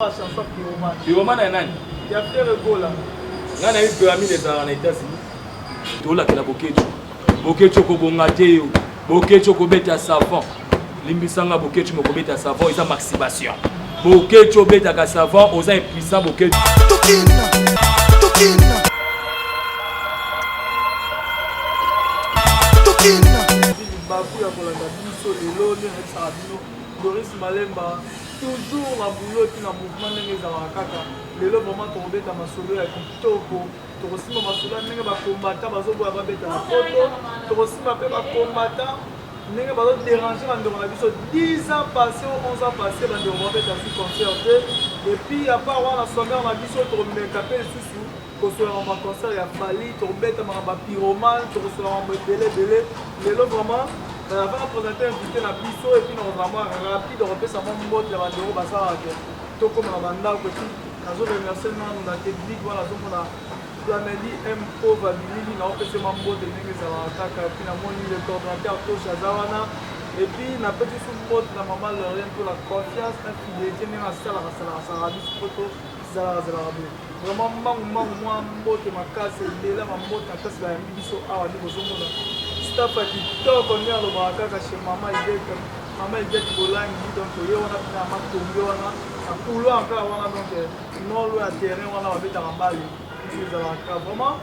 chanson Pyroman. Pyroman est nani? Il y a Pierre Gola. On a eu pyramide en États-Unis. Tout là qui a bokecho. Bokecho ko bongate yo. Bokecho ko beta savant. Limbisanga bokecho mo ko beta savant, isa maximation. Bokecho beta ka savant, osa impuissant bokecho. Tokina. Tokina. Tokina. Bakou ya kolanda biso lelo ne sabino. Doris Malemba toujours na boulot na mouvement ndenge ezalaka kaka lelo vraiment tokobeta masolo ya kitoko tokosima masolo ndenge bakombata bazoboya babeta na foto tokosima mpe bakombata ndenge bazoderange bandeko na biso 10 ans passé ou 11 ans passé bandeko babeta su concert te epuis à part wana sommaire na biso tokomeka mpe lisusu kosolaka baconcert ya fali tokobeta makambo ya Pyroman tokosolaka mambo ebele lelo vraiment avant de présenter invité na biso et puis nous vraiment rapide repère ça mon mot de la bandero basa to comme la banda ko ti kazo remercier na technique voilà zo mona Planeli MO Vabilili na opese mambo de ndenge za ataka puis na moni le coordinateur to Chazawana et puis na petit sous mot na maman Lorraine pour la confiance la fidélité na sala sala biso photo za rabi vraiment moi mbote makase lela mambote akasi ba biso awa ni bozo mona staff kitoko ndio alobaka kaka chez mama idete bolangi donc yo wana na matombe wana akulo encore wana donc non le terrain wana babeta mbali vraiment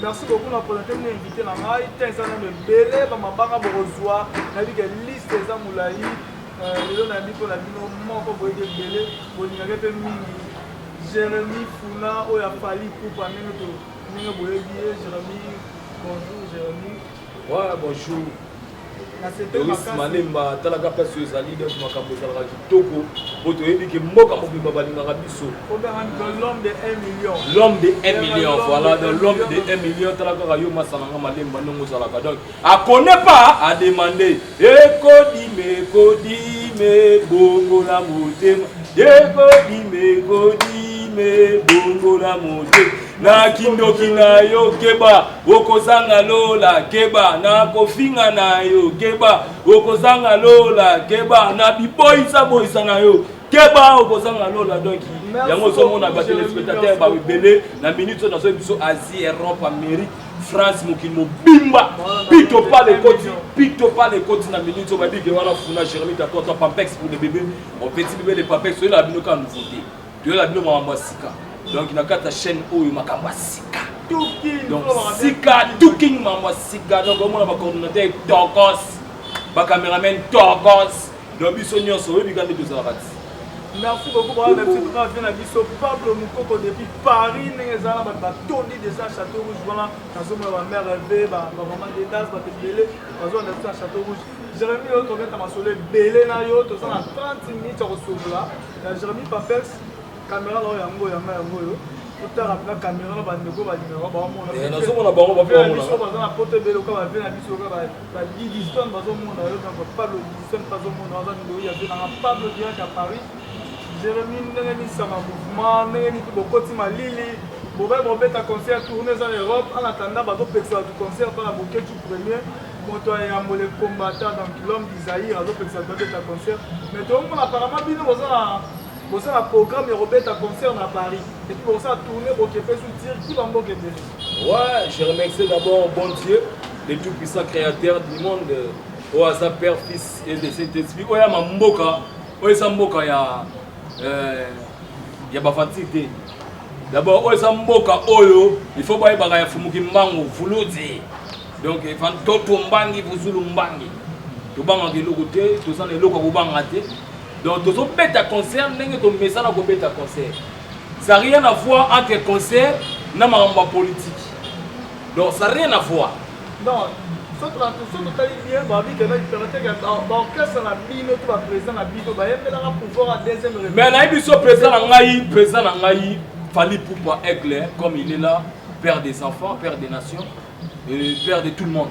merci beaucoup na présenter mon invité na ngai tenza na bele ba mabanga borozwa na bika liste za mulai lelo na biko na bino moko boye bele bolinga pe mingi Jérémy Funa oya fali coupa ndenge boye bié Jérémy bonjour Jérémy. Ouais, bonjour. Doris Malemba, talaka peso ezali donc makambo ezalaka kitoko. Boto yebi ke mboka mobimba balingaka biso. L'homme de 1 million. L'homme de 1 million, voilà, de l'homme de 1 million, talaka rayo masananga Malemba nongo zalaka. Donc, à connaît pas à demander. Ekodime bongo la motema. Ekodime bongo la motema. Na kindoki na yo keba okozanga lola keba na kofinga na yo keba okozanga lola keba na biboisa boisa na yo keba okozanga lola donc yango somona ba téléspectateurs ba belé na minute na so biso Asie Europe Amérique France mokili mobimba pito pas les côtes na minute so ba bige wana funa Jérémy Tatota Pampex pour les bébés mon petit bébé de Pampex so la bino ka nouveauté tu la bino mama sika. Donc na kata chaîne oyo makamba sika donc sika tuking mama sika donc on a ba coordinateur Tokos ba cameraman Tokos donc biso nyonso oyo bigande bezalati. Merci beaucoup pour la petite vie na biso Pablo Mukoko depuis Paris nezala ba tondi déjà Château Rouge voilà kazo ma mère rêvé ba maman de das ba tebele kazo na Château Rouge Jérémy yo to beta masole belé na yo to ça na 30 minutes au soubla Jérémy Papex caméra là yango yo tutara na caméra na bandeko ba numéro ba mona na zo mona bango ba pe mona biso ba na pote belo ka ba ve na biso ka ba Didiston ba zo mona yo donc Pablo Didiston ba zo mona za ndo ya ve na Pablo direct à Paris Jérémy ndenge ni sama mouvement ndenge ni bokoti malili bobe bobeta concert tourner en Europe en attendant ba do pexer du concert par la boketu premier moto ya mole combattant donc l'homme d'Isaïe a do pexer bobeta concert mais donc on apparemment bino bon ça un programme Robert à concert à Paris et puis bon ça tourner au Québec sous tir tout en bon Québec. Ouais, je remercie d'abord bon Dieu, le tout puissant créateur du monde, au hasard Père, Fils et de Saint-Esprit. Oya mamboka, oya samboka ya bafantité. D'abord oya samboka oyo, il faut pas y bagaya fumuki mbango vulodi. Donc il faut toto mbangi vuzulu mbangi. To banga ke lokote, to sana eloko ko banga te. Donc, tu as un concert, tu as un concert. Ça n'a rien à voir entre concert et la politique. Donc, ça n'a rien à voir. Non, ce que tu as dit bien, l'orchestre a président pouvoir à deuxième réunion. Mais le président Nangaï, Fali Poupa Aigle, comme il est là, père des enfants, père des nations, et père de tout le monde.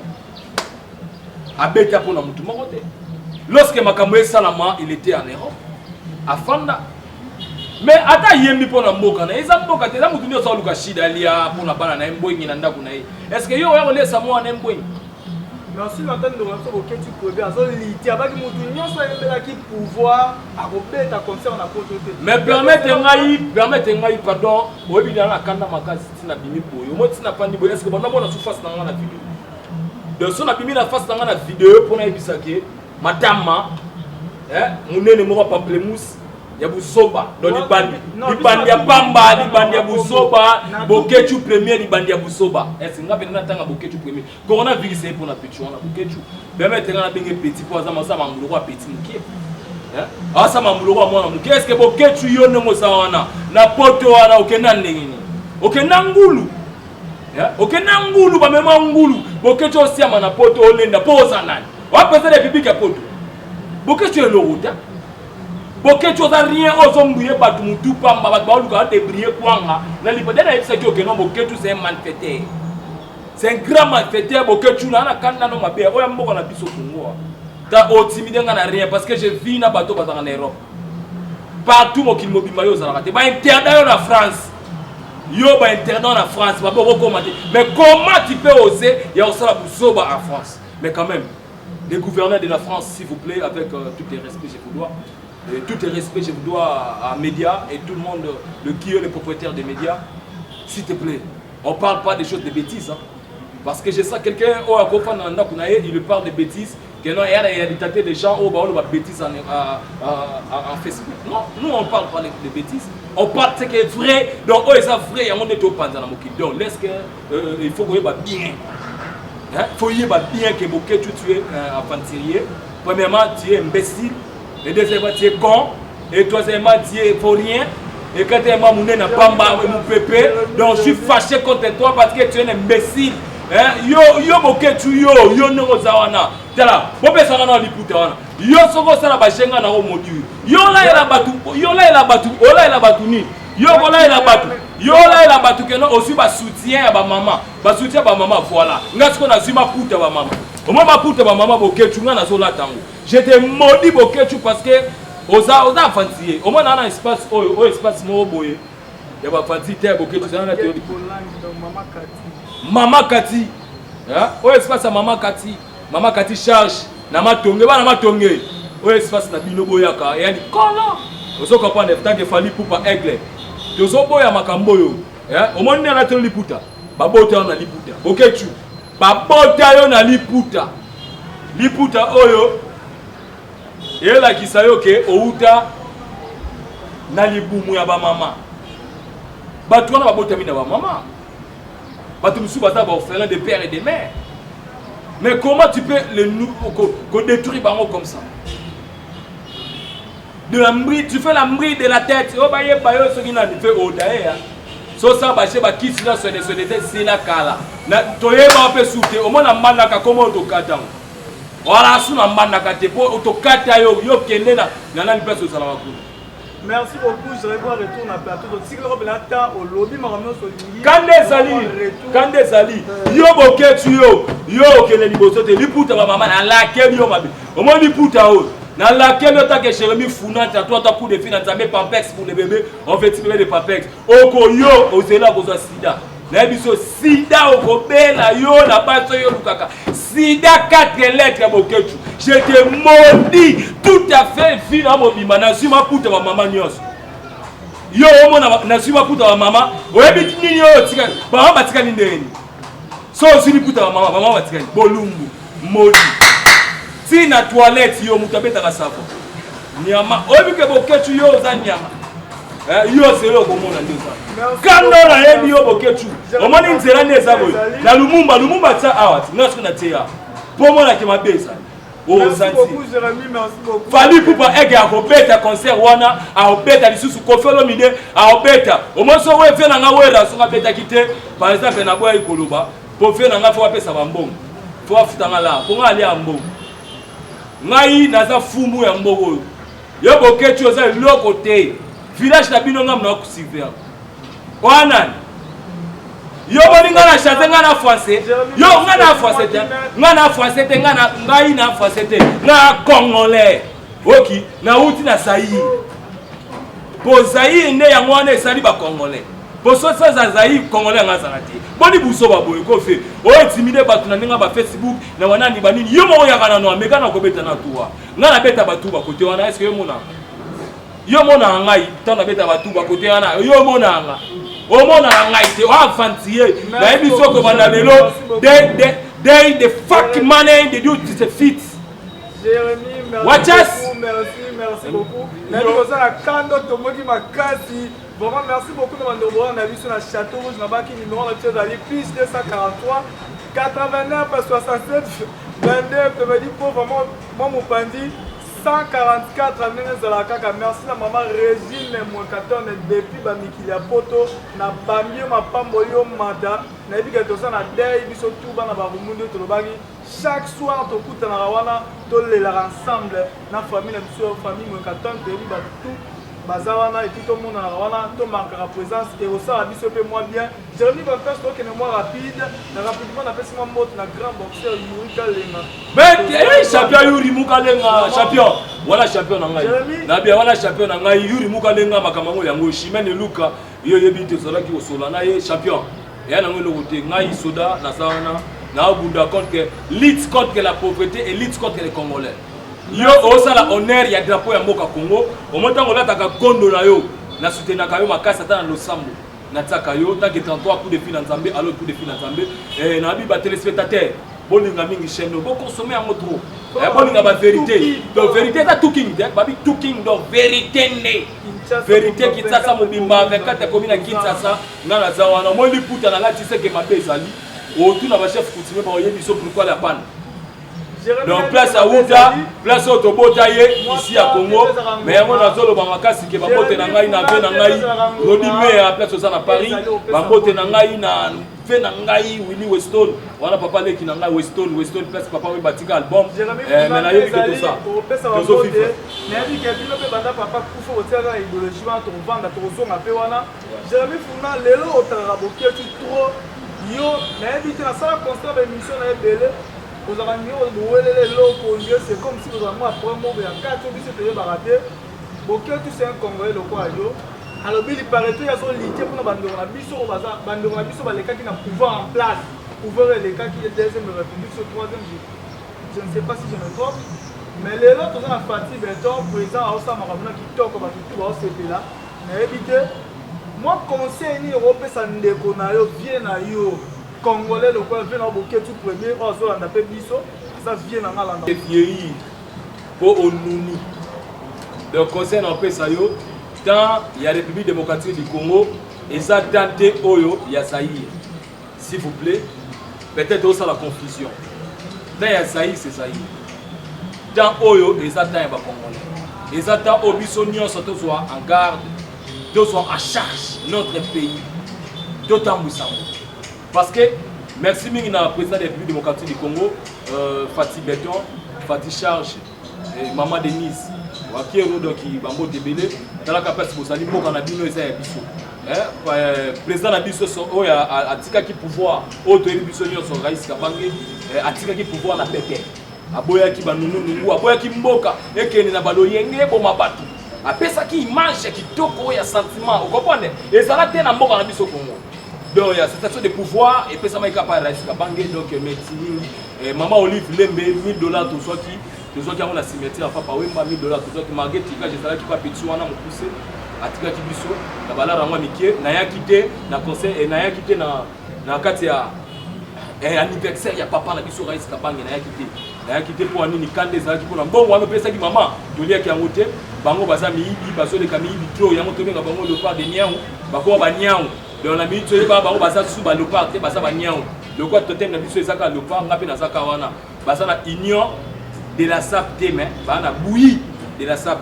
Abeka pour la moutoumorote. Lorsque Makamwe Salama, il était en Europe, à Fanda. Mais ata yembi pour la mboka na eza mboka te za mutu nyo sa luka shida lia pour la bana na mbwengi na ndaku na ye. Est-ce que yo ya ole sa mo na mbwengi? Merci l'antenne de Ramso auquel tu peux bien. So liti avec mon union soit qui pouvoir à robert ta concert na côté. Mais permettez-moi pardon, au début dans la kanda makasi tina bimi boyo. Moi tina pandi boyo est-ce que bana bona surface na la vidéo. De son a bimi na face na la vidéo pour na bisake madame munene mo pa pamplemousse ya busoba dans les bandi ya pamba les bandi ya busoba bokechu premier les bandi ya busoba est-ce nga benna tanga bokechu premier coronavirus c'est pour na petit on a bokechu permettre na benga petit pour ça mambulo kwa petit mukie asa mambulo kwa mwana mukie est-ce que bokechu yo no mosawana na poto wana okenda ndengini okenda ngulu okenda ngulu ba mema ngulu bokechu osiama na poto olenda poza nani wa pesa de bibi ka poto bokechu elo ruta Bokechu za rien ozombuye batu mutu pamba batu baluka débrier kwanga na libodé na yebisa ki okeno bokechu c'est un malfaiteur. C'est un grand malfaiteur bokechu na kanda no mabe oya mboko na biso kungoa. Ta otimide nga na rien parce que je vis na bato bazanga na Europe. Partout mokili mobimba yo zalaka te ba internat yo na France. Yo ba internat na France ba boko komate. Mais comment tu peux oser ya osala busoba en France? Mais quand même, les gouverneurs de la France s'il vous plaît avec tout le respect je vous dois. Et tout le respect je vous dois à médias et tout le monde, qui est le propriétaire des médias, s'il te plaît, on ne parle pas des choses de bêtises. Hein. Parce que je sais quelqu'un, il lui parle de bêtises, qu'il y a des gens qui parlent de bêtises en Facebook. Non, nous on ne parle pas de bêtises. On parle de ce qui est vrai, donc ils sont vrais, on est au Panzana. Donc laisse que, il faut qu'on y ait bien. Il faut y ait bien que tu es aventurier. Premièrement, tu es imbécile. Et deuxièmement, tu es con. Et troisièmement, tu es pour rien. Et quatrièmement, mon n'a pas mon pépé. Donc je suis fâché contre toi parce que tu es un imbécile. Yo boketu yo no zawana. Tala, bobe sangana liputa wana. Yo soko sala ba jenga na module. Yo la batu, ola la batu ni. Yo la batu. Yo la batu que non aussi ba soutien ba maman. Ba soutien ba maman voilà. Ngasiko na zima puta ba maman. Au moins ma puta ba maman boketu ngana so la tango. J'étais maudit boketu parce que oza fantier. Au moins dans un espace espace mo boye. Ya ba fantier te boketu ça na théorie. Mama Kati. Hein? Espace à Mama Kati. Mama Kati charge na matonge bana matonge. Espace na bino boyaka. Yani kola. Ozo comprendre tant que fali pour pas aigle. Tozo boya makambo yo. Hein? Au moins na théorie liputa. Babota na liputa. Boketu. Babota yo na liputa. Liputa oyo et là qui sait que outa na libumu ya ba mama batu wana babota mina ba mama batu musu bata ba orphelin de père et de mère. Mais comment tu peux le détruire bango comme ça? De la mrie, tu fais la mrie de la tête. Oh baye bayo so kina fait odae ya so ça ba che ba kisi na so de tête c'est la kala na toyeba pe soute au moins na manaka comment to katang. Voilà, si on a un peu merci beaucoup, je vais voir retour à plateau. Donc, si vous avez temps au lobby, quand des alliés, yo boké tu yo que les libos te li puta maman na laquelle yo mabe. Au moins li puta o. Na laquelle ta que Jérémy Founant à toi ta pour de financer mes pampex pour les bébés, on fait tirer des pampex. Oko yo ozela bozo sida. Na biso sida okobela yo na baso yo lukaka. Sida 4 lettres boketu. Je te maudis tout à fait fille à mobima na sima puta wa maman nyos. Yo omona na sima puta wa maman, oyebi nini yo tika. Ba ba tika ndeni. So sini puta wa maman ba tika bolumbu maudit. Si na toilette yo mutabeta ka savo. Nyama oyebi ke boketu yo za nyama. Yo c'est là comme on a dit ça. Quand on a eu yo boketu, on m'a dit nzela neza boy. Na lumumba tsa awat. Nasko na tia. Pour moi na kema besa. Oh santi. Merci beaucoup. Fali pupa ege akobeta concert wana, akobeta lisusu kofelo mide, akobeta. Au moins so we fe na nga wera so ka beta kite. Par exemple na boya ikoloba, pour fe na nga fo apesa bambongo. Fo afuta nga la, ko nga ali ambongo. Ngai naza fumu ya mboko. Yo boketu oza loko te. Village na bino ngam na kusiver. Wana. Yo boninga na chanter nga na français. Yo nga na français te. Nga na français te nga na ngai na français te. Nga congolais. OK, na uti na Zaïre. Po Zaïre ne ya ngwana esali ba congolais. pour ça zazaï congolais ngazarati boni buso baboye ko fait o intimider batu na ninga ba Facebook na wana ni banini yo mo yakana no ameka na kobeta na tuwa nga na beta batu ba côté wana est-ce que yo mona ngai tant na beta batu ba côté wana yo mona nga o mona ngai te o avantier na biso ko bana lelo the fuck money they do to fit Jérémy, merci beaucoup. Vraiment, merci beaucoup de m'avoir vu sur la Château Rouge, numéro de plus 243 89 67 22 pour vraiment moi mon pandi 144 merci à maman Régine Mouakaton depuis Bamikilia Poto na Bambio ma Pambolio Mata na bi que ça na dei biso tout bana ba rumundo to lobaki chaque soir to kuta na wana to lela ensemble na famille na biso famille Mouakaton de bi ba tout bazawana et tout le monde na wana to manquera présence et au ça biso pe moi bien Jérémy va faire ce que moi rapide na rapidement na pesi moi mot na grand boxeur Yuri Kalenga mais champion Yuri Mukalenga champion voilà champion na ngai na bien voilà champion na ngai Yuri Mukalenga makamango yango Chimene Luka yo yebi te sola ki osola na ye champion et na ngelo côté ngai soda na sawana na bunda contre que lutte contre la pauvreté et lutte contre les Congolais yo osala honneur ya drapeau ya mboka Congo au montant on ataka kondo na yo na soutenir ka yo makasa ta na losambo na tsaka yo ta ke 33 coups de fil en Zambie alors coup de fil en Zambie et na bi ba téléspectateur bolinga mingi chaîne bo consommer en trop bolinga ba vérité donc vérité ta talking ba bi talking donc vérité ne vérité qui tsasa mobimba avec kata komina Kinshasa ngana zawana mo liputa na lati seke mabezali o tout na ba chef coutumier ba yebi so pourquoi la panne. Donc place à Ouda, place au Tobotaye, ici à Congo, mais on a zolo bamakasi qui va monter na ngai na ve na ngai, Rodimé à place aux à Paris, va monter na ngai na ve na ngai Willie Weston, on a papa qui na ngai Weston place papa oui batika album, mais na yebi que tout ça. Philosophie. Mais il y a bien que banda papa kufa otela idéologiquement to vendre to zonga pe wana. Jérémy Funa lelo otarabokia tu trop yo, mais il y a ça constant émission na belé. Vous avez mis le loco, c'est comme si vous avez un promo de 4 bis de baraté. Beaucoup tout c'est un Congolais le quoi yo. Alors il paraît qu'il y a son lité pour nous bandeau na biso au bazar, bandeau na biso les cas qui n'a pouvoir en place. Pouvoir les cas qui est deuxième république sur troisième. Je ne sais pas si je me trompe, mais les autres ont la fatigue béton président au Samarabna qui toque comme tout au CP là. Mais évitez moi conseil ni européen ça ndeko na yo bien na yo. Congolais le quoi vient au bouquet tout premier oh ça on appelle biso ça vient dans la langue vieillir pour onuni le conseil en paix ça yo dans il y a République démocratique du Congo et ça tenté oyo il y a Zaïre s'il vous plaît peut-être aussi la confusion dans il y a Zaïre c'est Zaïre dans oyo et ça dans il va Congolais et ça dans obiso nyonso to soit en garde to soit en charge notre pays d'autant musambo. Parce que, merci à président de la République démocratique du Congo, Fatih Béton, Fatih Charge, et Maman Denise, qui est qui Bambo Debele, dans la capacité de Sali Moka Nabino et Zayabiso. Président Nabiso, a tika qui pouvoir, autre ébiso sur Raïs Kabangé, a tika qui pouvoir la pété. Aboya qui banounou, aboya qui mboka, et qui n'a pas d'oyenge, bon mabatu. Après ça qui mange, qui toko, il y a sentiment, vous comprenez? Et ça a été un mboka Nabiso Congo. Donc il y a cette station de pouvoir et puis ça m'a capable de Kabangé donc maman Olive Lembe $1000 tout soit qui a un cimetière papa oui $1000 tout soit qui malgré tika je sala qui pas petit wana mo pousser atika ki biso na bala rango mikie na ya kité na conseil et na ya kité na kati ya anniversaire ya papa na biso Raïs Kabangé na ya kité pour anini kande za ki pour na bon wana pesa ki maman tolia ki angote bango baza miibi baso de kamiibi trop yango tobenga bango le part de niang bako ba niang. Donc la minute tu vas baza sous ba leopard te baza ba niang le quoi totem na biso ezaka leopard ngapi na zaka wana baza na union de la SAP te mais ba na bouillie de la SAP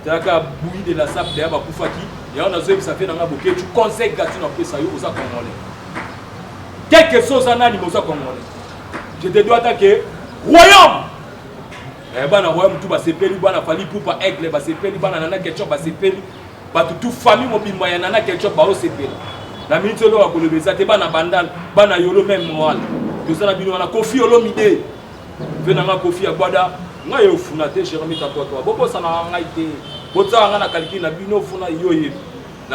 zaka bouillie de la SAP de ba kufaki et on a zo ça fait na boké tu conseil gâteau na pesa yo oza Congolais quelque chose en animo oza Congolais je te dois attaquer royaume bana royaume tout ba sepeli bana fali poupa aigle ba sepeli bana nana ketchup ba sepeli ba tout famille mobimba ya nana ketchup ba o sepeli. La minute là ko le bezate bana bandal bana yolo même moral to sala bino na kofi yolo mide venanga kofi ya gwada nga yo funa te Jérémy tatwa boko sana nga ite botsa nga na kalki na bino funa yoye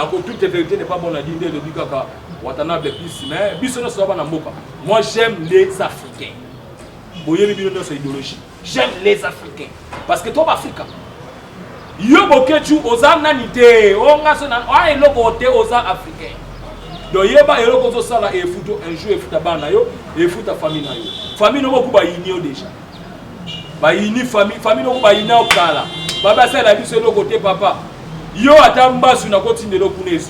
toute vérité n'est pas bonne à dire le bikaka watana plus mais biso no soba na mboka. Moi j'aime les Africains. Boyeli bino no idéologie. J'aime les Africains parce que toi Africain. Yo bokechu oza nanité, onga sona a eloko te oza Africain. Donc yeba eloko zo sala e futo un jour e futa bana yo e futa famille na yo. Famille no boku ba yini déjà. Ba yini famille no ba yina okala. Baba sala biso eloko te papa. Yo atamba su na continue lo kuna esu.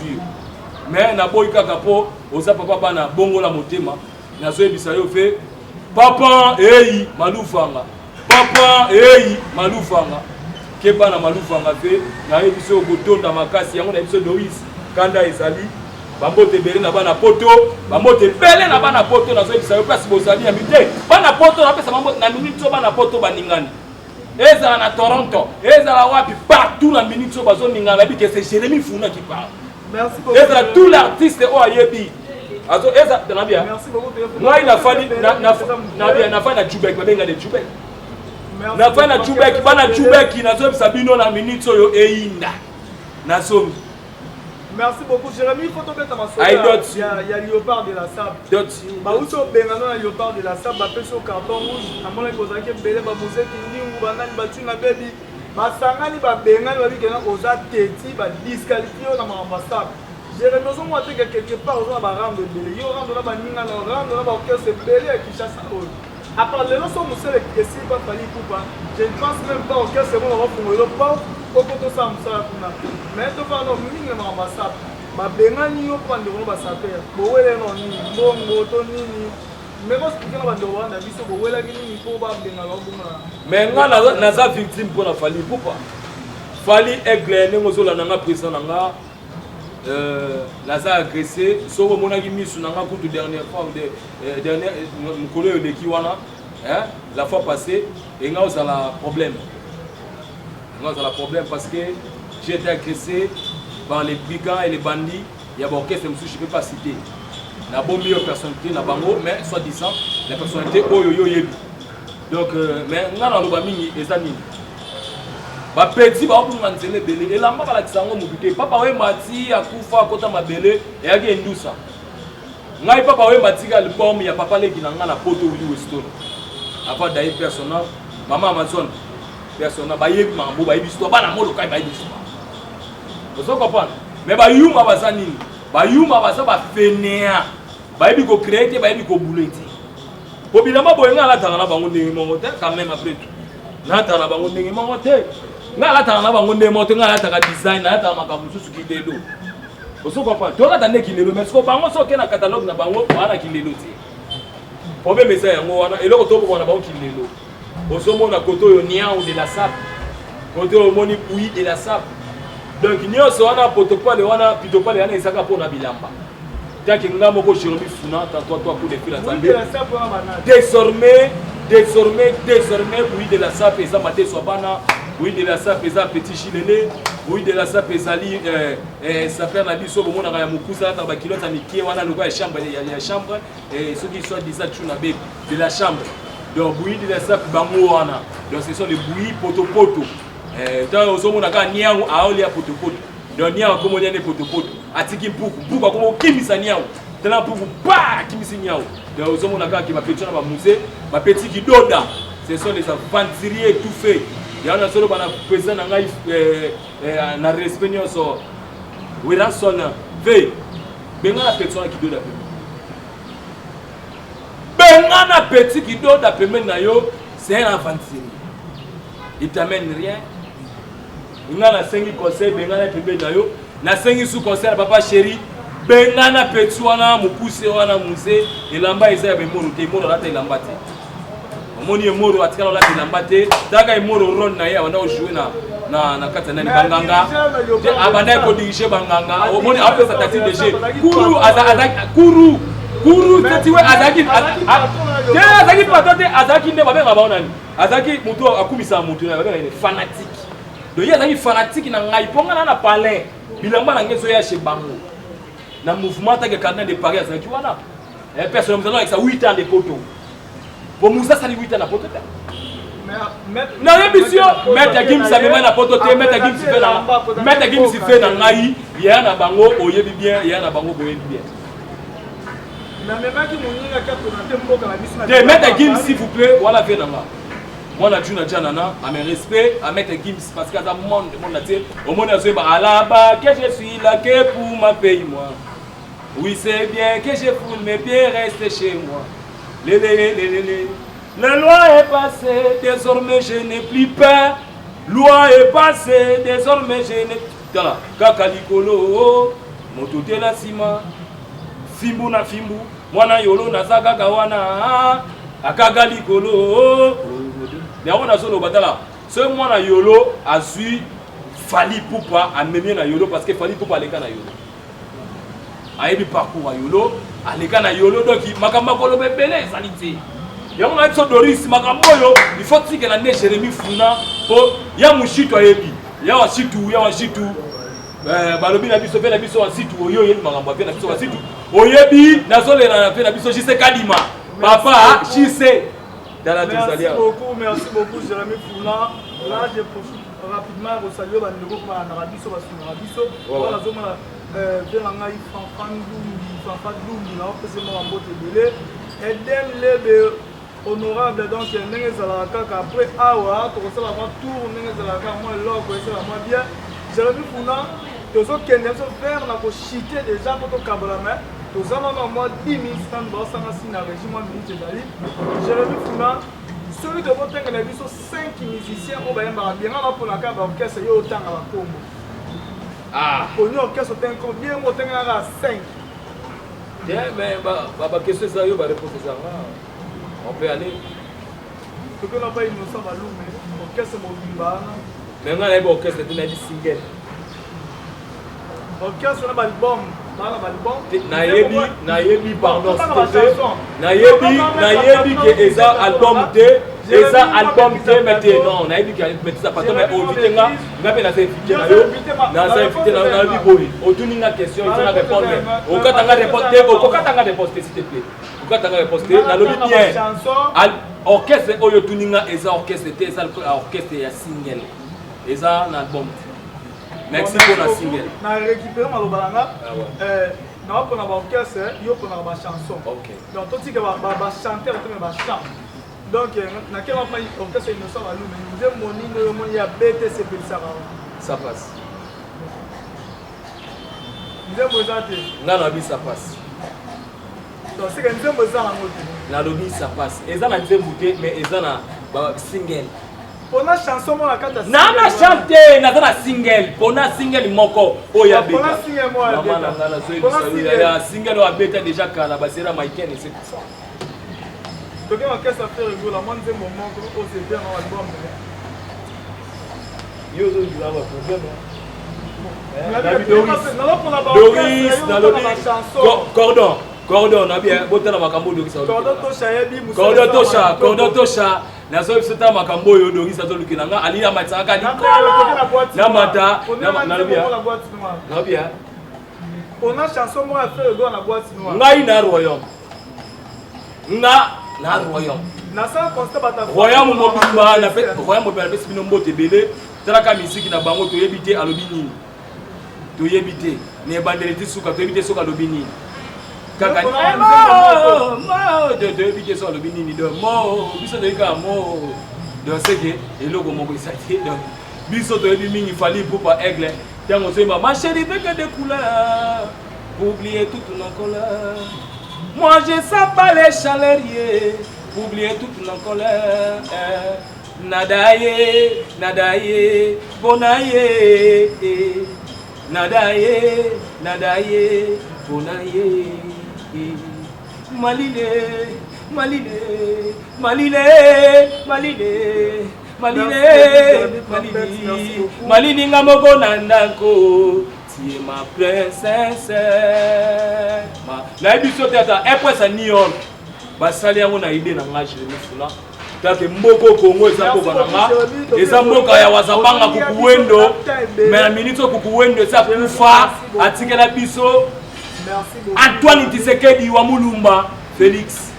Mais na boy kaka po oza papa bana bongo la motema na zo ebisa yo fe papa eyi malufanga. Papa eyi malufanga. Keba na malufanga fe na ebiso botonda makasi yango na ebiso Loïs kanda ezali bambote bele na bana poto bambote bele na bana poto na zo ebisa yo place bozali ya mite bana poto na pesa bambote na minute so bana poto baningani ezala na Toronto ezala wapi partout na minute so bazo ningana bi que c'est Jérémy Funa qui parle. Merci beaucoup. Ezala tout l'artiste o ayebi azo eza na bien. Merci beaucoup. Moi il a fallu na fa na Jubek babenga de Jubek. Na fa na Jubek bana Jubek nazo bisabino na minute oyo einda na somi. Merci beaucoup Jérémy, il faut tomber dans ma soirée. Il y a Léopard de la Sable. Bah où sont Bengano et Léopard de la Sable, bah sur carton rouge. À mon avis, vous avez belé bah musée qui dit ou banane bah tu n'as baby. Bah sangani bah Bengano bah qui n'a osa teti bah disqualifié dans ma ambassade. Jérémy nous on voit que quelque part on va rendre belé. Yo rendre là bah nina rendre là bah que c'est belé qui chasse à eux. À part les noms monsieur les questions pas fallu coupa. Je ne pense même pas auquel c'est bon on va pour le pas. Kokoto sa msala kuna mais to fa no mingi na ambassade ba bengani yo pande ko ba saper bo wele no ni mbongo to nini mais ko sikina ba ndo wana biso bo wela kini ko ba benga lo buna mais nga na za victime pour la fali pourquoi fali aigle ne ngozola nanga prison nanga la za agressé so ko mona ki misu nanga kutu dernière fois dernière mukolo yo leki wana la fois passée et nga osala problème. Nous avons un problème parce que j'ai été agressé par les brigands et les bandits. Il y a beaucoup de choses que je ne peux pas citer. Il y a beaucoup de personnalités, mais soi-disant, les personnalités oyo yebi. Donc, mais nous avons des amis. Ba petit ba obu manzele belé et lamba bala kisango mubité papa we mati akufa kota mabele et yaki endusa. Ngai papa we mati ka album ya papa leki na ngana poto uli Weston. Apa dai personnel maman Amazon. Personne ba yebi mambo ba yebi histoire bana molo kai ba yebi histoire. Vous comprenez? Mais ba yuma bazanini. Ba yuma baza ba fenea. Ba yebi ko créer ba yebi ko bouleti. Po bilamba boyenga la tanga na bango ndenge mongo te quand même après tout. Na tanga na bango ndenge mongo te. Na la tanga na bango ndenge mongo te nga la tanga design na tanga makambo susu ki delo. Vous comprenez? To ka tande ki lelo mais ko bango so ke na catalogue na bango wana ki lelo te. Problème eza yango wana eloko to ko na bango ki lelo. Au sommet, on a côté niao de la sable, côté au moni pouilly de la sable. Donc niao so on a protocole, on a pitopale, on a isaka pour na bilamba. Tant que nous avons beaucoup Jérémy Funa, toi pour les filles la Zambie. Désormais, pouilly de la sable, et ça maté sobana, pouilly de la sable, et ça petit chilélé, pouilly de la sable, et ça li, ça fait la vie sur le monde à Yamukusa, dans la kilote à Mickey, on a le gars chambre, il y a chambre, et ceux qui sont disant de la chambre. Donc bouillie de la sable bangoana. Donc ce sont les bouillies poto. Dans au sommet on a niao aolia poto. Donc niao comme on dit poto. Atiki poukou comme kimisa niao. Tena poukou pa kimisi niao. Donc au sommet on a qui m'a petit na musée, ma petit qui doda. Ce sont les aventuriers tout fait. Il y en a solo bana président na na respect so. Wera sona ve. Benga la personne qui doda. Bengana petit qui doit t'appeler nayo, c'est un aventurier. Il t'amène rien. Il a 5 conseils, bengana petit nayo, na 5 sous conseil papa chéri, bengana petit wana mukuse wana musée, et lamba isa be moro te moro la te lamba te. Omoni moro atikala la te lamba te, daga moro ron na ya wana jouer na kata nani banganga. Abana ko diriger banganga, omoni après sa tactique de jeu. Kuru tetiwe azaki patote azaki ne babenga baona ni azaki mutu akumisa mutu na babenga ni fanatique donc il azaki fanatique na ngai ponga na palais bilamba na ngezo ya chez bango na mouvement ta que candidat de Paris azaki wana personne nous avec ça 8 ans de poto pour Moussa sali 8 ans na poto na rebisio mettre Gims sa même na poto te mettre Gims fait na ngai Il y a un bango, oyebi bien, il y a un bango, oyebi bien. Mettez Gims s'il vous plaît, voilà, viens là. Moi, je suis à mes respects, à mettre Gims parce qu'à un moment, au monde, je suis là-bas, que je suis là, que pour ma paye, moi. Oui, c'est bien que je foule mes pieds, rester chez moi. La loi est passée, désormais je n'ai plus peur. Loi est passée, désormais je n'ai plus peur. Kakalikolo, motote la sima, fimbu na fimbu, mwana yolo na zaga gawana, akagalikolo. Mais on a solo batala. Ce mwana yolo a su Fali Poupa a mené na yolo parce que Fali Poupa les na yolo. Ayebi parcours à yolo, aleka na yolo donc makamba kolo bebele salite. Ya on a so Doris makambo yo, il faut que na ne Jérémy Funa po ya mushitu ayebi. Ya washitu balobi na biso pe na biso wasitu oyo yeli makambo pe na biso wasitu. Oyebi na zole na pe na biso Jise Kadima. Papa Jise Merci beaucoup Jérémy Funa. Là je profite rapidement pour saluer les nouveaux pour Arabiso parce que Arabiso voilà zoma Veranga Fanfandou na opération en botte belé et dem lebe honorable donc ndenge zala kaka après awa to ko sala ma tour ndenge zala kaka moi logo et ça moi bien Jérémy Funa to so kende so faire na ko chiter déjà pour to kabola mais to zama moi 10 000 stand ba sanga sina régime minute dali Jérémy Funa celui de votre temps, il a vu 5 musiciens au Bayern bien pour la carte d'orchestre, il y a autant à la combo. Ah, pour nous, orchestre, combien autant à 5. Bien, mais ma question c'est ça, on peut aller. Ce que l'on va innocent, mais orchestre mobile. Mais on a un orchestre, on a dit single. Orchestre, on a l'album. Nayebi pardon nayebi que eza album te eza album te mete non nayebi que mete ça parce que mais invité nga ngape na invité na yo na invité na yo biboli otuninga question il faut répondre okatanga répondre s'il te plaît okatanga répondre na lobi bien orchestre oyo tuninga eza orchestre te eza orchestre ya single eza na album. Merci pour la single. On a récupéré ma lobalanga. On a pris un orchestre, on a pris une chanson. Donc, tout ce qui va chanter, on va chanter. Donc, on a quel orchestre innocent à nous, mais nous avons il y a BTC ça passe. Nous avons besoin ça passe. Donc, c'est que nous avons besoin de lobby, ça passe. Et ça, mais ils ont single. Pour la chanson, moi, quand tu as chanté, na single. Pour la single, moko. Oya beta. Pour la single, moi, la single, oya beta déjà quand la basera maïkene, c'est tout ça. Donc, qu'est-ce que ça fait rigolo? La moindre moment que vous osez bien dans l'album. Yo, vous avez un problème. Doris, Cordon, on a bien. Cordon Tosha. Na so sota makambo yo Doris azo lukinanga ali ya mataka di na mata na bien on a chanson moi fait le na boîte noire ngai na royaume na royaume na ça constat bata royaume mobimba na fait royaume mobimba pe sibino mbote belé talaka musique na bango to yebite alobi nini to yebite ne bandeleti suka to yebite suka alobi nini kaka de bité sur le binini de mo biso de ka mo de seke et logo mo isaki donc biso to ebi mingi Fali Poupa aigle tango sema ma chérie veut que des couleurs pour oublier toute nos colères moi je sens pas les chaleriers pour oublier toute nos colères nadaye bonaye nadaye bonaye Malini nga moko na ndako tie ma princesse na biso tata epwesa nion basali yango na ide na nga Jérémy Funa take mboko Kongo eza ko bananga eza mboka ya wazabanga kukuwendo mais na minito kukuwendo eza kufa atikela biso. Merci beaucoup. Antoine Tshisekedi wa Mulumba, Félix.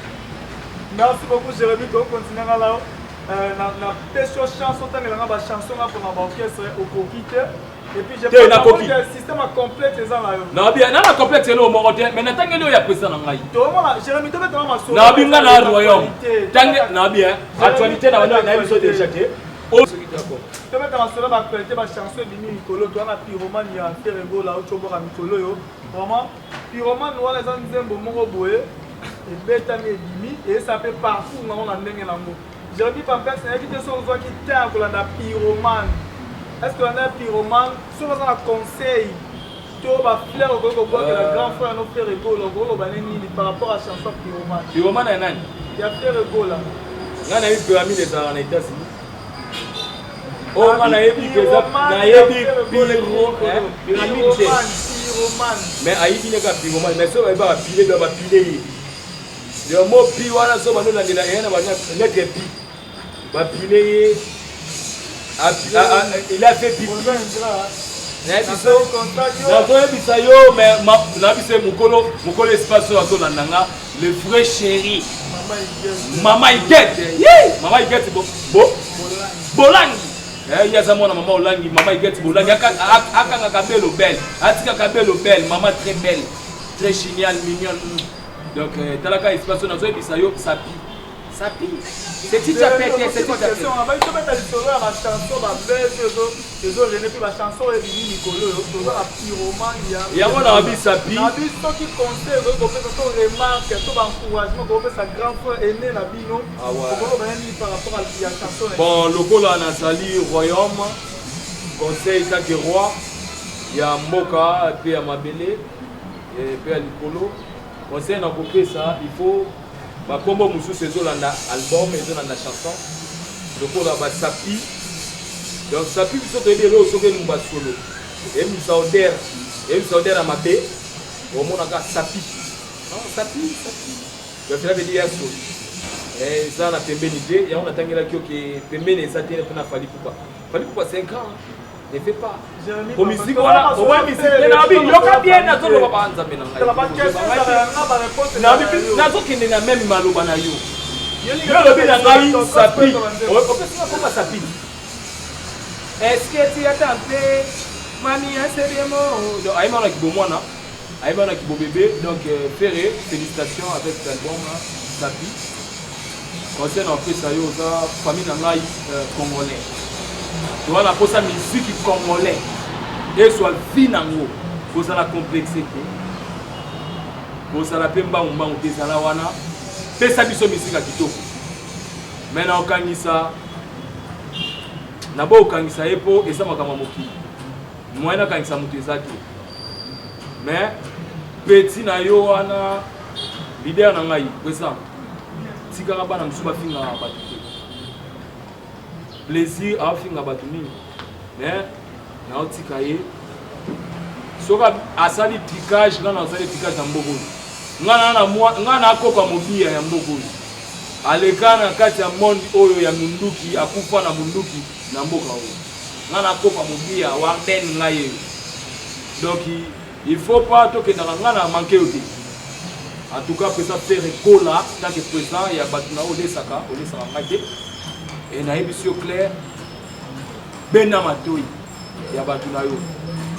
Merci beaucoup Jérémy, donc continuons là. Na chanson, chanson pour l'orchestre au Kokite. Et puis j'ai pas compris que le système a complet les ans là. Non bien, na complexe no mo côté, mais natanga leo ya président na ngai. To mo la Jérémy to betama maso. Na binga na royaume. Tangue na bien, actualité na wana na biso déjà te. O ce qui d'accord. To betama maso ba actualité ba chanson bimi Mikolo to na pyromane ya Ferego la ocho boka Mikolo yo. Vraiment pyromane wala za nzembo moko boye et betami bimi et ça fait partout na on ndenge na ngo. Jérémy Pampers na éviter son voix qui t'a ko la pyromane. Est-ce que on a un pyromane? Si on a un conseil, tu vas faire le grand frère nos frères égaux, par rapport à la chanson pyromane. Pyromane est nani? Il y a frère égaux là. On a eu pyramide en États-Unis. Oh, on a eu pyromane. Mais Haïti n'est pas pyromane. Mais ça va pas piler, doit pas piler. Le mot pi, voilà, ça va nous l'année dernière, on va mettre pi. Va piler. Il a fait pipi. Mais espace le vrai chéri. Maman Iguette. Maman Iguette Bolangi. Il y a maman Olangi, maman Iguette Bolangi. Akanga Kabelo belle. Atika Kabelo belle, maman très belle, très géniale, mignonne. Donc talaka espace na zo bisayo sapi. Sapi. C'est qui déjà pété, c'est qui déjà pété. On va mettre la chanson, la belle, la chanson est venue Mikolo, la pyromane, il y a un sapi. Il y a ceux qui conseillent, qui remarque, qui encouragement, qui fait sa grand frère aîné, la bino. Ah ouais. Par rapport à la chanson. Bon, le coup là, Nazali, royaume, conseil, chaque roi, il y a Moka, puis il y a Mabele, et puis il y a Likolo. Conseil, on a coupé ça, il faut. Comme Moussou c'est album et la chanson. Donc on a Sapi. Donc Sapi, il faut que nous solo. Et nous sommes à ma paix. Au monde a Sapi. Non, Sapi. Donc ça veut dire et ça on a péménité. Et on a tangué la kio qui péméné ça tient pour Fali Poupa. Fali Poupa 5 ans. Ne fait pas. Pour musique, voilà. Pour moi, musique, il y a bien na zolo papa nzambe na ngai. Na zo kende na même maloba na yo. Yo lobi na ngai sapi. O pesa comment sapi? Est-ce que tu as tenté mami aseriemo? Donc aïma na kibo mwana. Aïma na kibo bébé. Donc Ferré, félicitations avec cet album Sapi. Concernant après ça yo za famille na ngai congolais. Tu vois la musique congolais et soit vie nango pour ça la complexité pour ça la pemba umba uteza la wana pesa biso musique à kitoko maintenant okangisa na bo okangisa epo esa makama moki moyena kangisa mutu ezaki mais petit na yo wana leader na ngai pesa tikaka bana musuba finga batu plaisir à finga batuni mais na otikaye soka asali piquage ngana asali piquage na mboko ngana akoka mobia ya mboko alekana kati ya monde oyo ya munduki akufa na munduki na mboka oyo ngana akoka mobia wa ben ngaye donc il faut pas to que ngana manquer oti en tout cas président faire cola tant que président ya batuna olesaka ngate et na émission claire bena matoi ya batu na yo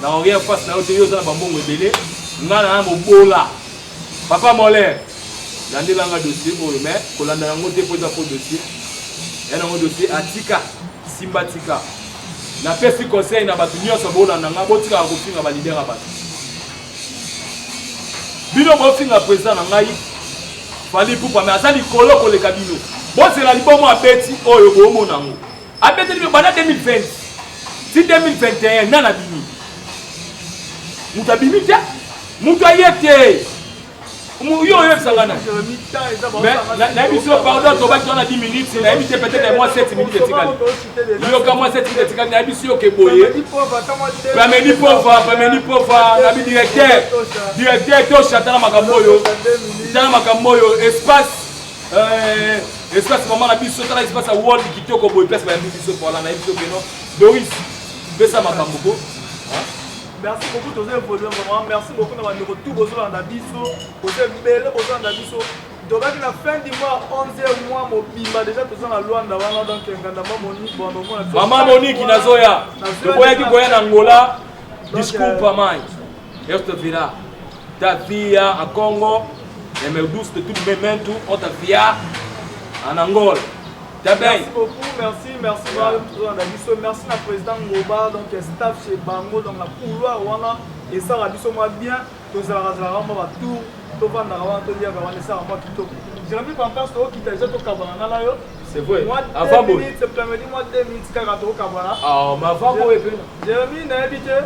na rien face na yo te yo za bambongo ebele ngana na mobola papa molaire landela nga dossier oyo mais kolanda yango te poza po dossier ya nango dossier atika simba tika na pesi conseil na batu nyonso bolanda nga botika kofinga ba leader ya batu bino bofinga président na ngai Fali Poupa mais azali kolo koleka bino c'est la libomo abeti oyo bomo nango abeti ni bana 2020 si 2021 nana bini muta bini ta muta yete yo sangana mais na biso pardon to ba tona 10 minutes na éviter peut-être moi 7 minutes de tikali yo ka moi 7 minutes de tikali na biso ke boye pameni pova na bi directeur to chatana makambo yo espace maman na biso tala espace à world kitoko boy place ba biso pour la na biso que non Doris pesa makambo ko merci beaucoup tous évoluer vraiment merci beaucoup na bandeko tout bozo na biso bozo belle bozo na biso Donc, à la fin du mois, 11e mois, mobimba déjà tout ça dans Luanda, donc ngandama Monique, bon, Maman Monique Nazoya, le boya qui boya Angola, discours pas mal. Est vira, ta vie en Congo, et me douce de tout le même tout, on ta vie en Angola. Merci beaucoup, merci merci à président Ngoba, donc staff chez Bango, donc la couloir, voilà, et ça, la moi bien, tout ça, la tour. C'est vrai. Moi, avant 2 minutes, c'est samedi, moi 2 minutes, quand on Kabana. Ah, ma femme, Jérémy n'a habité.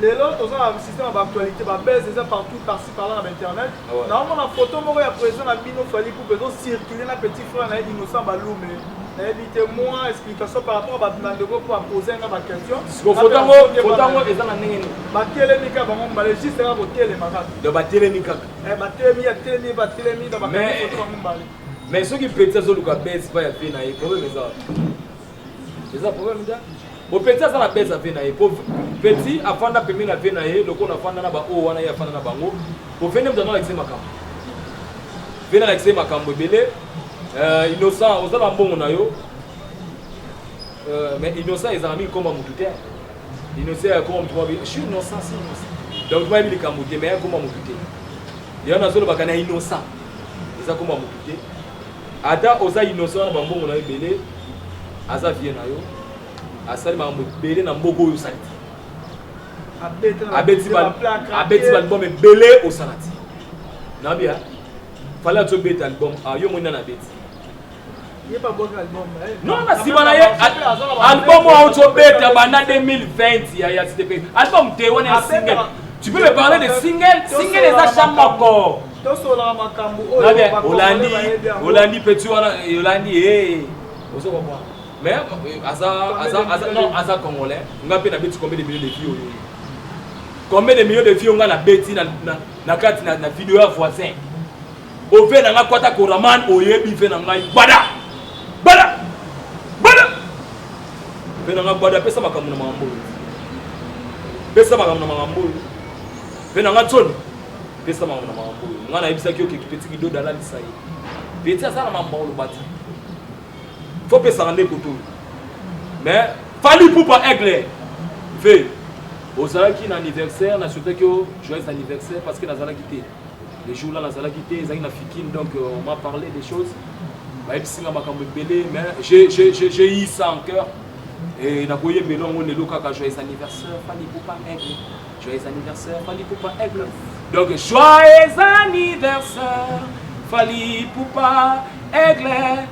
Les autres, on a un système d'actualité, ma baisse déjà partout, par-ci, par-là, dans Internet. Normalement, la photo, moi, il y a présent à Bino Fali pour que circuler un petit frère, innocent, Baloumé. Invitez-moi, explication par rapport à Bandego pour poser une question. Faut t'envoyer les années. Batelemika, juste là, vous télémaka. De Batelemika. Mais ceux qui pétent sur le cabet, c'est pas un peu naïf. Problème est ça. C'est ça le problème. Au petit, ça la baisse à faire naïf. Petit, avant de payer la peine naïf, le coup n'a pas de naba ou on a fait naba bango. Pour finir, nous donnons l'accès macam. Venez l'accès macam belé. Innocent, aux allons bon on a yo. Mais innocent, ils ont mis comme un moutoute. Innocent, comme tu vois, je suis innocent, si innocent. Donc, moi, il est comme moutoute, mais comme un moutoute. Il y en a solo bakana innocent. Ils ont comme un moutoute. Ada oza innocent na bango na belé aza vie na yo asali ma belé na mbogo yo saliti abeti ba album belé au salati na bia fala to bet album yo mona na beti il pas bon album non na si bana ye album o to bet bana 2020 ya c'était album te wana single tu peux me parler de single les achats encore Olandi petit Olandi mais asa congolais nga pe na beti combien de millions de filles combien de millions de filles on a na beti na kati na vidéo ya voisin o fe na nga kwata koraman oyebi fe na ngai bada fe na nga bada pesa makambo na mambo fe na nga tsoni pesa makambo na mambo ngana yebisa ki oke petit kido dala lisayi petit asa na mambo lo bati faut pesa rande koto mais fali poupa aigle fait osala ki na anniversaire na surtout que joyeux anniversaire parce que nazala quitté les jours là nazala quitté ezaki na fikine donc on m'a parlé des choses ba ebisinga makambo belé mais j'ai eu ça en cœur et na koye belongo lelo kaka joyeux anniversaire fali poupa aigle joyeux anniversaire fali poupa aigle donc joyeux anniversaire fali poupa aigle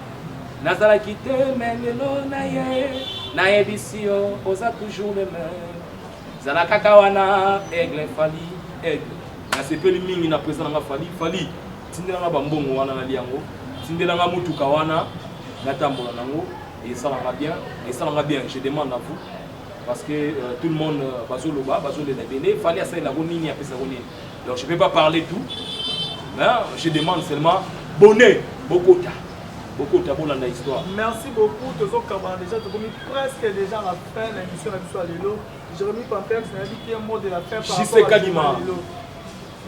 nazala quitté mais lelo na ye na ebisio oza toujours le même zala kaka wana aigle fali aigle na sepeli mingi na présent nga fali tindela nga bambongo wana na liango tindela nga mutuka wana na tambola nango et ça va bien je demande à vous parce que tout le monde bazoloba bazolena bene fali asa la nini a pesa nini donc je peux pas parler tout mais je demande seulement bonnet bokota bon dans l'histoire. Merci beaucoup. Tous ceux qui déjà presque déjà la fin de l'émission de l'histoire de l'eau. Jérémy Pampex n'a dit un mot de la fin par rapport à l'élo.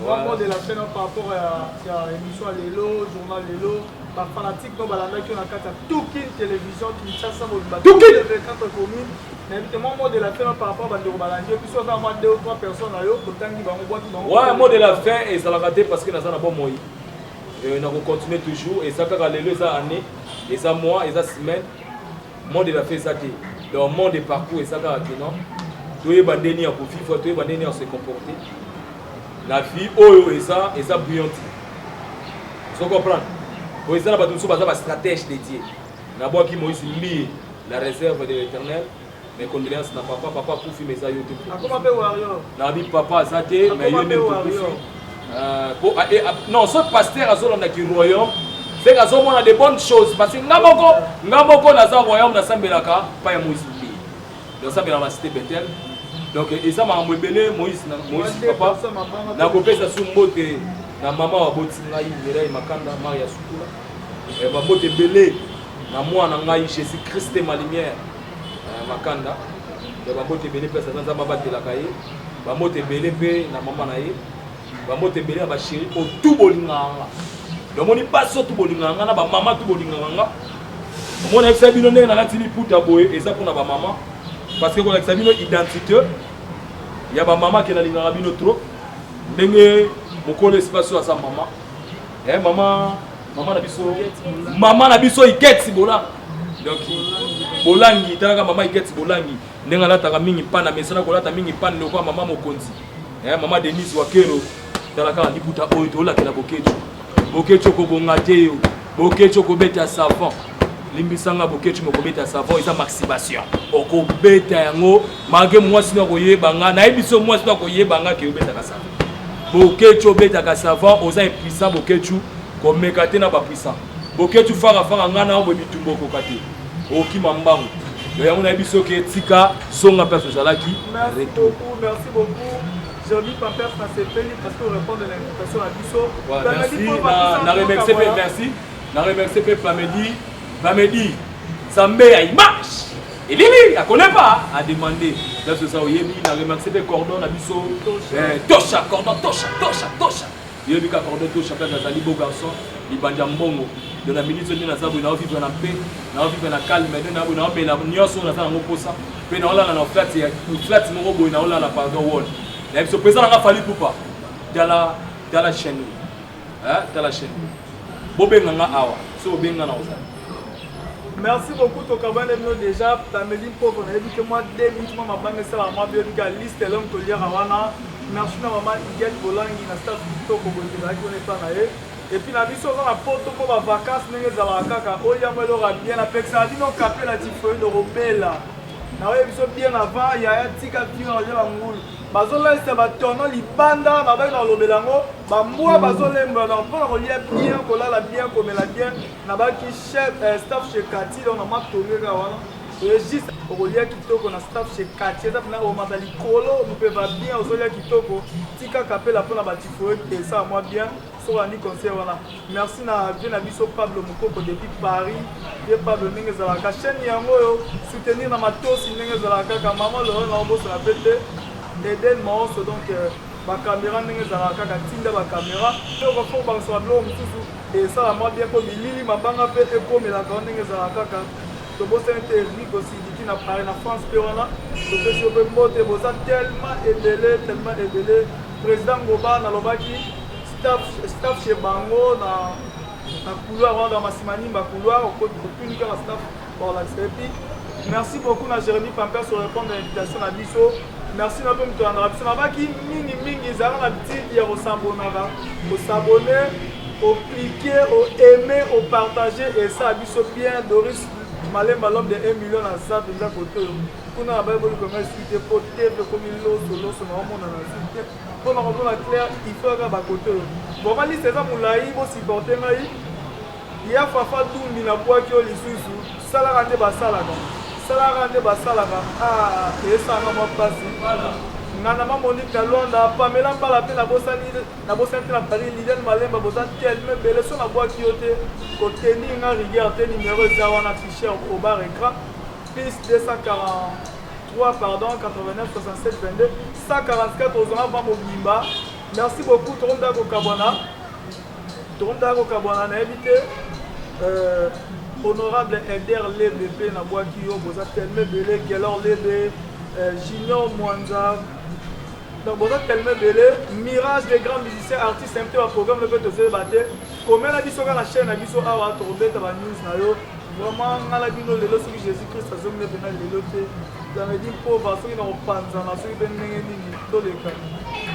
Un mot de la fin par rapport à l'émission de l'élo, journal de l'élo. Par fanatique, donc la qui on a quatre toute une télévision qui chasse à votre bateau. Toutes les 24 communes. Mais évidemment, mot de la fin par rapport à Bandero Balandier. Puis soit vraiment 2 ou 3 personnes à eux, autant qu'ils vont boire. Ouais, mot de la fin et ça l'a raté parce que nous avons un bon moyen. Et on continue toujours et ça quand les années et ça mois et ça semaine monde de la fait ça dans le monde de parcours et ça quand non tout est bandeni à profit faut tout est bandeni à se comporter la fille oh et ça brillante vous comprenez pour ça ba tout ça ba stratège dédié na bois qui Moïse lié la réserve de l'Éternel mes condoléances na papa pour filmer ça youtube comment be warrior na bi papa ça té mais yo même non, ce pasteur a zolanda qui royaume, c'est qu'à ce moment on a des bonnes choses parce que ngaboko na za royaume na sambelaka pas ya Moïse. Donc ça la cité Bethel. Donc et ça m'a embelé Moïse papa na kopesa su mbote na maman wa boti ngai Mireille Makanda Maria Sukula. Et ba mbote belé na moi na ngai Jésus Christ ma lumière Makanda. Et ba mbote belé pesa na za babatela kaye. Ba mbote belé pe na maman na ye. Bamote belé ba chéri au tout bolinganga omoni baso tu bolinganga na ba mama tu bolinganga omoni ekisa bino ndenge na lati liputa boye eza mpona ba mama parce que kolakisa bino identité ya ba mama ke nalingaka bino trop ndenge mokolo espace oyo aza mama mama na biso iketi bolangi donc bolangi talaka mama iketi bolangi ndenge alataka mingi mpana mesana kolata mingi mpana lokola mama mokonzi mama Denise Wakero talaka liputa oyo tolakela bokecho kobonga te yo bokecho kobeta savant limbisanga bokecho mokobeta savant eza maximation okobeta yango malgré mwasi na koyebanga nayebiso mwasi na koyebanga ke obetaka savant bokecho obetaka savant oza impuissant bokecho komeka te na bapuissant bokecho fara ngana obo bitumba okoka te okima mbangu yango nayebiso ke etika songa mpe ozalaki retour. Merci beaucoup. Jeremy Pampers na sepeli parce que répond de l'invitation à Bisso. Merci. Na remercie pe Pamedi. Sambe à image. Et Lili, elle connaît pas à demander. Là c'est ça oyebi na remercie pe cordon na Bisso. Tosha cordon tosha. Yebi ka cordon tosha pe na zali beau garçon, libanja mbongo. De la minute ni na sabu na vivre na paix, na vivre na calme, na na pe na nyoso na za ngoposa. Pe na ola na flat moko boy na ola na pardon wall. La présent n'a fallu pour pas dans la chaîne. Dans la chaîne. Bobenganga awa, so bengana oza. Merci beaucoup Tokabane déjà Pameli pour on a dit que moi 2 minutes ma banque ça la moi bien liste l'homme to lire awana. Merci na maman Igel Bolangi na staff Toko Bolangi qui on est pas naé. Et puis la biso on a porto pour ma vacances nenge za kaka oya mwelo ra bien avec ça dit non capé la tifo de Robela. Na oya biso bien avant il y a tika bien en la ngoul. Bazola c'est batono libanda na ba na lobelango ba mwa bazolemba na mpona kolia bien kolala bien komela bien na ba ki chef staff chez Kati on a matongeka wana juste kolia kitoko na staff chez Kati ça na o mazali kolo nous peut va bien ozolia kitoko tika kapela pona batifo et ça moi bien so ani conseil wana merci na bien na biso Pablo Mukoko depuis Paris bien Pablo ndenge za la chaîne yango yo soutenir na matosi ndenge za la kaka maman le na oboso la bête Eden Mons donc ba caméra ndenge za kaka tinda ba caméra donc faut ba so blo mususu et ça moi bien comme Lili mabanga pe e comme la grande ndenge za kaka to bossa interview aussi dit na Paris na France pe wana to pe so pe mote bossa tellement ébélé président Goba na lobaki staff chez Bango na couloir dans Massimani ba couloir au public na staff pour la CP. Merci beaucoup na Jérémy Pampers sur répondre à l'invitation à Bisso. Merci à tous les gens qui mingi zara na petit ya au s'abonner, au cliquer, au aimer, au partager et ça biso bien Doris Malemba l'homme de 1 million à ça déjà côté. Pour na ba bolu comme suite pour TV comme solo na monde na suite. Pour na la clair, il faut ga ba côté. Bon mali c'est ça moulai bo supporter ngai. Ya fafa dumbi na bois ki o lisusu, sala rande ba sala ka. Sala rande ba sala ka. Ah, et ça na mo passer. Nana Monique na Londres, Pamela Mbala pe na bosani na Paris, Liliane Malemba bosa tellement belle son na bois ki o te ko tenir na rigueur te numéro za wana affiché au bar écran. Plus 243 pardon 89 67 22 144 aux gens Mobimba. Merci beaucoup Toronda Kabwana na évité honorable Eder Lebebe na Boaki yo boza tellement belé Gelor Lebe Junior Mwanza donc boza tellement belé mirage des grands musiciens artistes un peu au programme le fait de se battre comme la biso na chaîne na biso awa to beta ba news na yo vraiment ngala bino lelo soki Jésus Christ azomne bena lelo te za me dit pauvre soki na opanza na soki ben ndenge nini to le ka